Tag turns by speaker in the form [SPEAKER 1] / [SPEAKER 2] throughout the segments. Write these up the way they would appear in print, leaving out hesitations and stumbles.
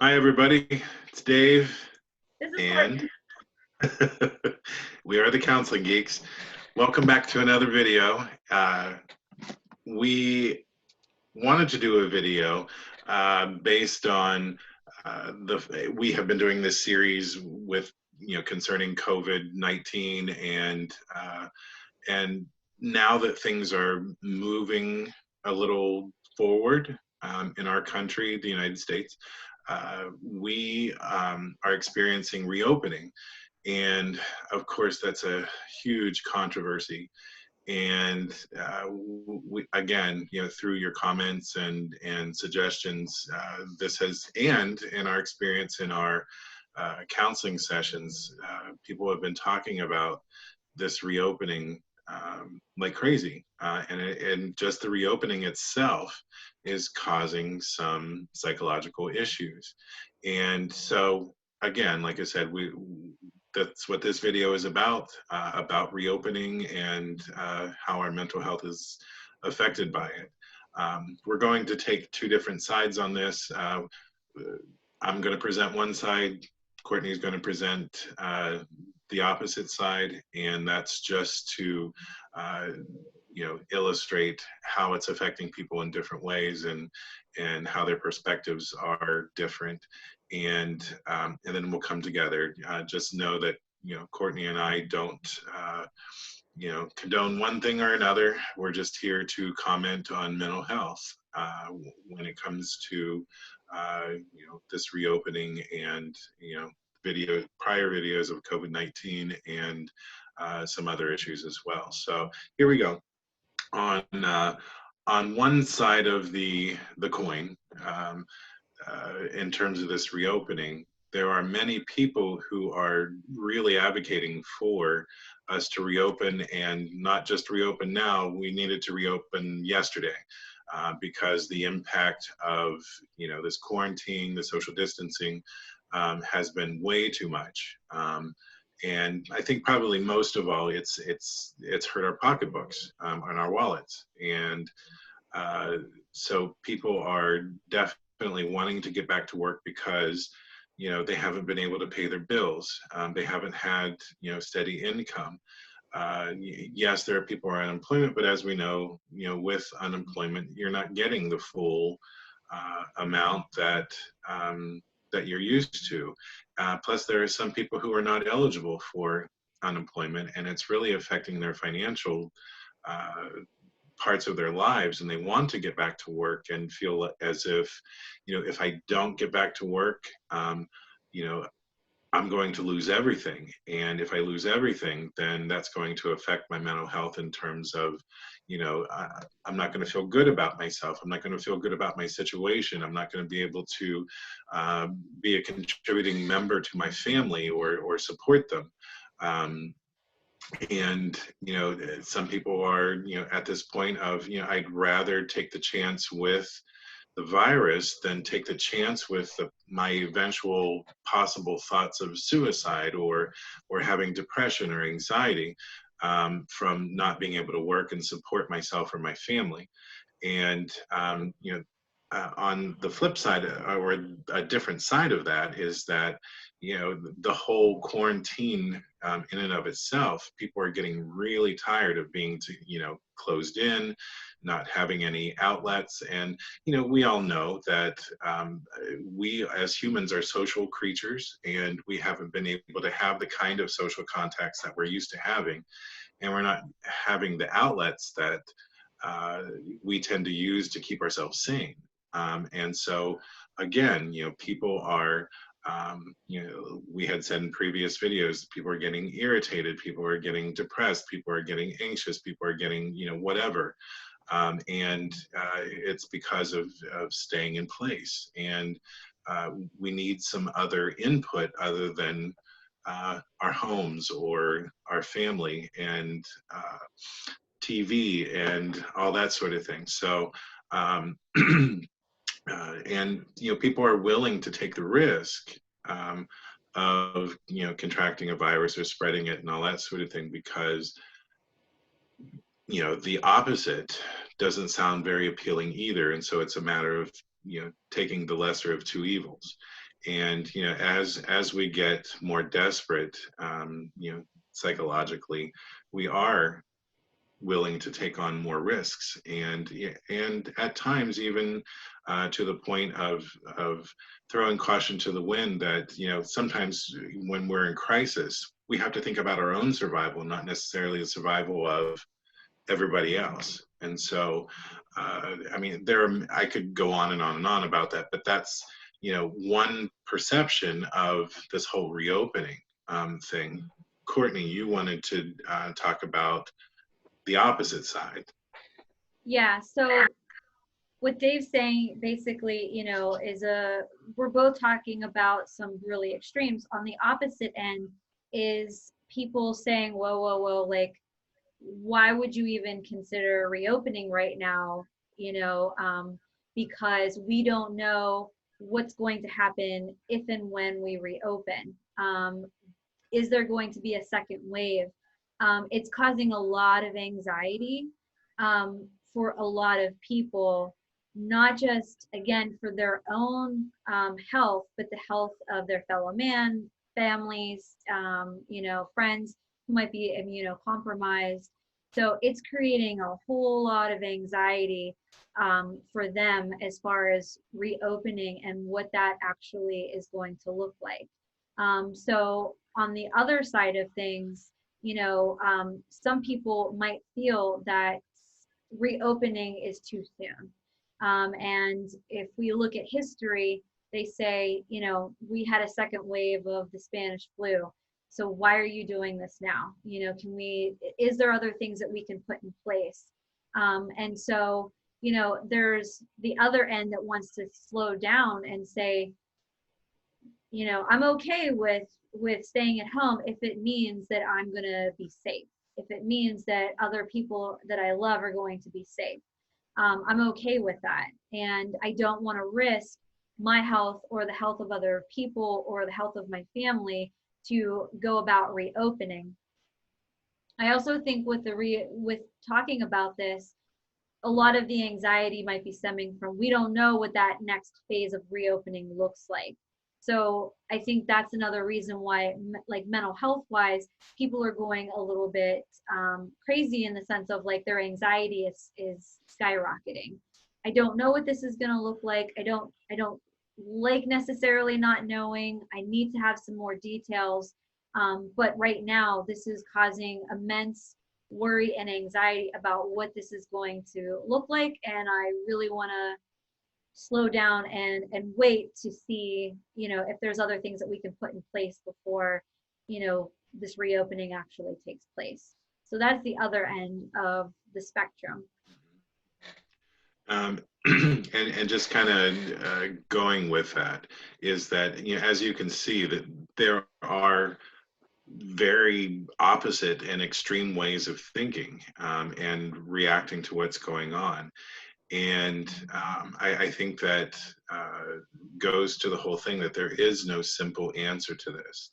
[SPEAKER 1] Hi, everybody. It's Dave,
[SPEAKER 2] This is
[SPEAKER 1] and
[SPEAKER 2] Courtney.
[SPEAKER 1] we are the Counseling Geeks. Welcome back to another video. We wanted to do a video based on we have been doing this series with concerning COVID-19 and now that things are moving a little forward in our country, the United States, we are experiencing reopening. And of course, that's a huge controversy. And again, through your comments and suggestions, this has, and in our experience in our counseling sessions, people have been talking about this reopening like crazy. And just the reopening itself is causing some psychological issues. And so, again, like I said, that's what this video is about reopening and how our mental health is affected by it. We're going to take two different sides on this. I'm going to present one side. Courtney is going to present the opposite side, and that's just to illustrate how it's affecting people in different ways and how their perspectives are different, and then we'll come together. Just know that Courtney and I don't condone one thing or another. We're just here to comment on mental health when it comes to this reopening and prior videos of COVID-19 and some other issues as well. So here we go. On one side of the coin, in terms of this reopening, there are many people who are really advocating for us to reopen, and not just reopen now. We needed to reopen yesterday because the impact of this quarantine, the social distancing, has been way too much. And I think probably most of all, it's hurt our pocketbooks and our wallets. And so people are definitely wanting to get back to work because they haven't been able to pay their bills. They haven't had steady income. Yes, there are people who are unemployment, but as we know, with unemployment, you're not getting the full amount that you're used to. Plus, there are some people who are not eligible for unemployment, and it's really affecting their financial uh, parts of their lives, and they want to get back to work and feel as if, if I don't get back to work, you know, I'm going to lose everything. And if I lose everything, then that's going to affect my mental health in terms of, I'm not going to feel good about myself. I'm not going to feel good about my situation. I'm not going to be able to be a contributing member to my family or support them. Um, and some people are at this point of I'd rather take the chance with the virus than take the chance with my eventual possible thoughts of suicide or having depression or anxiety from not being able to work and support myself or my family. And on the flip side, or a different side of that, is that the whole quarantine in and of itself, people are getting really tired of being closed in, not having any outlets. And we all know that we as humans are social creatures, and we haven't been able to have the kind of social contacts that we're used to having, and we're not having the outlets that uh, we tend to use to keep ourselves sane. And so, again, people are, we had said in previous videos, people are getting irritated, people are getting depressed, people are getting anxious, people are getting, whatever. And it's because of staying in place. And we need some other input other than our homes or our family and TV and all that sort of thing. So, and people are willing to take the risk of contracting a virus or spreading it and all that sort of thing because the opposite doesn't sound very appealing either. And so it's a matter of taking the lesser of two evils. And as we get more desperate, psychologically, we are willing to take on more risks, and at times even to the point of throwing caution to the wind, that sometimes when we're in crisis, we have to think about our own survival, not necessarily the survival of everybody else. And so I mean, I could go on and on and on about that, but that's one perception of this whole reopening thing. Courtney, you wanted to talk about the opposite side.
[SPEAKER 2] Yeah, so what Dave's saying basically, is we're both talking about some really extremes. On the opposite end is people saying, whoa, whoa, whoa, like, why would you even consider reopening right now? Because we don't know what's going to happen if and when we reopen. Is there going to be a second wave? It's causing a lot of anxiety for a lot of people, not just, again, for their own health, but the health of their fellow man, families, friends who might be immunocompromised. So it's creating a whole lot of anxiety for them as far as reopening and what that actually is going to look like. So on the other side of things, some people might feel that reopening is too soon. And if we look at history, they say, we had a second wave of the Spanish flu. So why are you doing this now? Is there other things that we can put in place? And so, there's the other end that wants to slow down and say, I'm okay with staying at home if it means that I'm going to be safe, if it means that other people that I love are going to be safe. I'm okay with that. And I don't want to risk my health or the health of other people or the health of my family to go about reopening. I also think with talking about this, a lot of the anxiety might be stemming from, we don't know what that next phase of reopening looks like. So I think that's another reason why, like, mental health wise, people are going a little bit crazy, in the sense of, like, their anxiety is skyrocketing. I don't know what this is going to look like. I don't like necessarily not knowing. I need to have some more details. But right now, this is causing immense worry and anxiety about what this is going to look like. And I really want to slow down and wait to see, if there's other things that we can put in place before, this reopening actually takes place. So that's the other end of the spectrum.
[SPEAKER 1] And just kind of going with that is that, as you can see, that there are very opposite and extreme ways of thinking and reacting to what's going on. And I think that goes to the whole thing that there is no simple answer to this.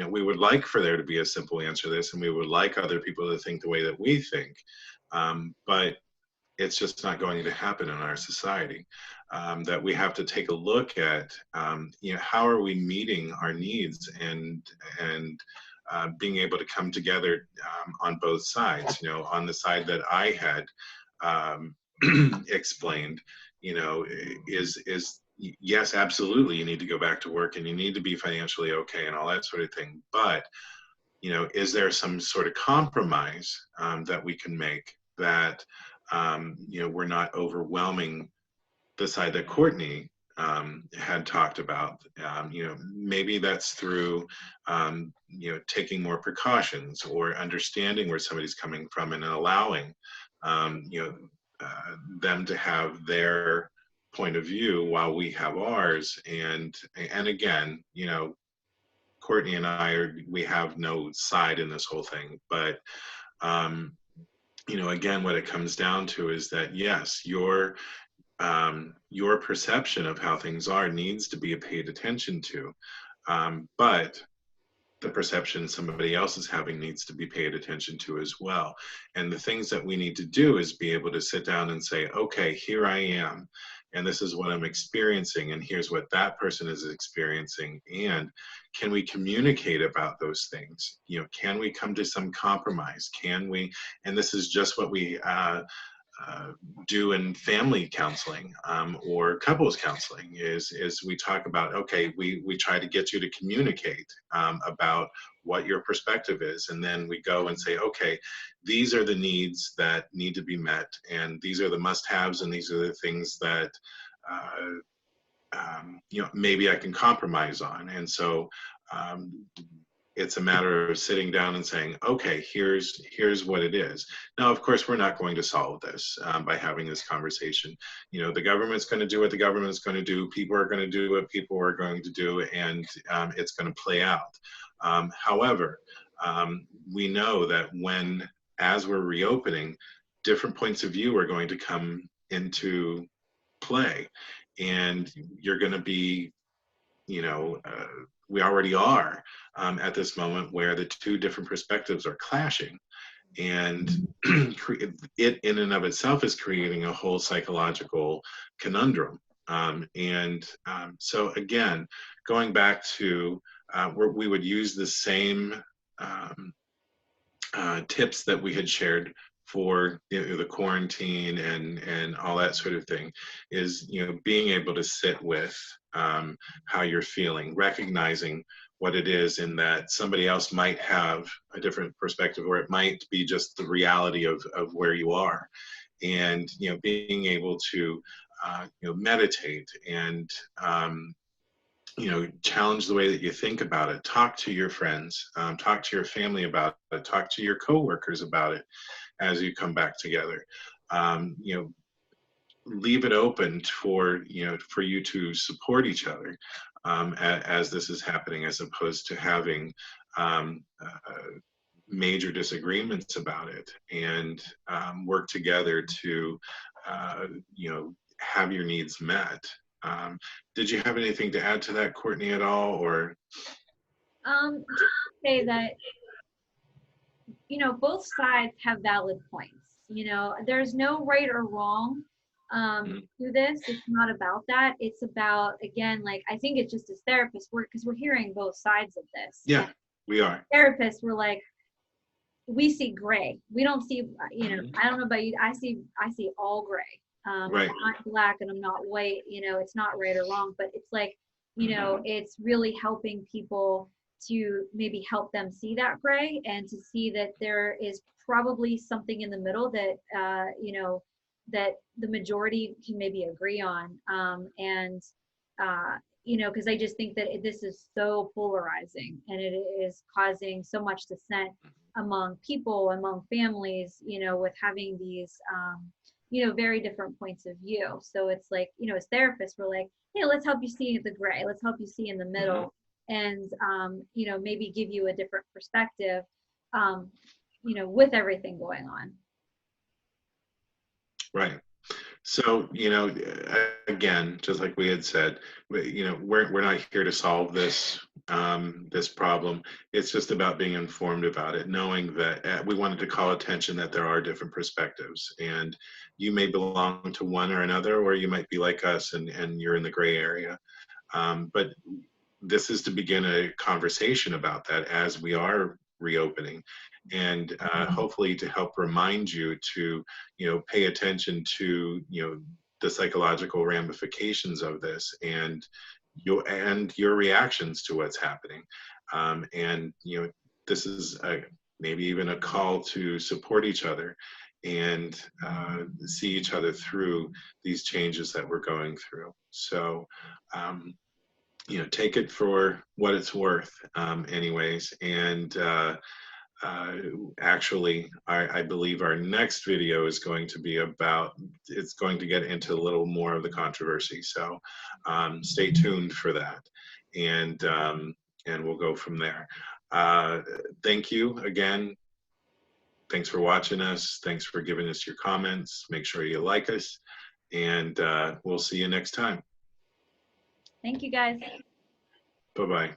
[SPEAKER 1] We would like for there to be a simple answer to this, and we would like other people to think the way that we think. But it's just not going to happen in our society. That we have to take a look at, how are we meeting our needs and being able to come together on both sides. On the side that I had explained, is yes, absolutely, you need to go back to work and you need to be financially okay and all that sort of thing. But is there some sort of compromise that we can make that we're not overwhelming the side that Courtney had talked about? Maybe that's through taking more precautions or understanding where somebody's coming from and allowing them to have their point of view while we have ours. And again, Courtney and we have no side in this whole thing, but again, what it comes down to is that, yes, your perception of how things are needs to be paid attention to, but the perception somebody else is having needs to be paid attention to as well. And the things that we need to do is be able to sit down and say, okay, here I am, and this is what I'm experiencing, and here's what that person is experiencing, and can we communicate about those things? You know, can we come to some compromise? Can we, and this is just what we do in family counseling or couples counseling is we talk about, okay, we try to get you to communicate about what your perspective is, and then we go and say, okay, these are the needs that need to be met, and these are the must-haves, and these are the things that you know, maybe I can compromise on. And so it's a matter of sitting down and saying, okay, here's what it is. Now, of course, we're not going to solve this by having this conversation. You know, the government's going to do what the government's going to do. People are going to do what people are going to do, and it's going to play out. However, we know that as we're reopening, different points of view are going to come into play, and you're going to be, you know, we already are at this moment where the two different perspectives are clashing, and it in and of itself is creating a whole psychological conundrum. So again, going back to where we would use the same tips that we had shared for, you know, the quarantine and all that sort of thing, is, you know, being able to sit with how you're feeling, recognizing what it is, in that somebody else might have a different perspective, or it might be just the reality of where you are, and, you know, being able to you know, meditate and you know, challenge the way that you think about it. Talk to your friends, talk to your family about it, talk to your coworkers about it as you come back together. You know, leave it open for, you know, for you to support each other as this is happening, as opposed to having major disagreements about it, and work together to, you know, have your needs met. Did you have anything to add to that, Courtney, at all, or?
[SPEAKER 2] Just to say that, you know, both sides have valid points. You know, there's no right or wrong to this. It's not about that. It's about, again, like, I think it's just as therapists, because we're hearing both sides of this.
[SPEAKER 1] Yeah, we are.
[SPEAKER 2] Therapists, we're like, we see gray. We don't see, you know, I don't know about you. I see all gray.
[SPEAKER 1] Right.
[SPEAKER 2] I'm not black and I'm not white. You know, it's not right or wrong, but it's like, you know, it's really helping people to maybe help them see that gray, and to see that there is probably something in the middle that, you know, that the majority can maybe agree on. You know, because I just think that this is so polarizing, and it is causing so much dissent among people, among families, you know, with having these, you know, very different points of view. So it's like, you know, as therapists, we're like, hey, let's help you see the gray. Let's help you see in the middle, and, you know, maybe give you a different perspective, you know, with everything going on.
[SPEAKER 1] Right. So, you know, again, just like we had said, you know, we're not here to solve this this problem. It's just about being informed about it, knowing that we wanted to call attention that there are different perspectives, and you may belong to one or another, or you might be like us and you're in the gray area. But this is to begin a conversation about that as we are reopening, and hopefully to help remind you to, you know, pay attention to, you know, the psychological ramifications of this, and your reactions to what's happening. And, you know, this is maybe even a call to support each other and see each other through these changes that we're going through. So, you know, take it for what it's worth, anyways. And actually, I believe our next video is going to be about, it's going to get into a little more of the controversy. So stay tuned for that. And we'll go from there. Thank you again. Thanks for watching us. Thanks for giving us your comments. Make sure you like us, and we'll see you next time.
[SPEAKER 2] Thank you, guys.
[SPEAKER 1] Bye-bye.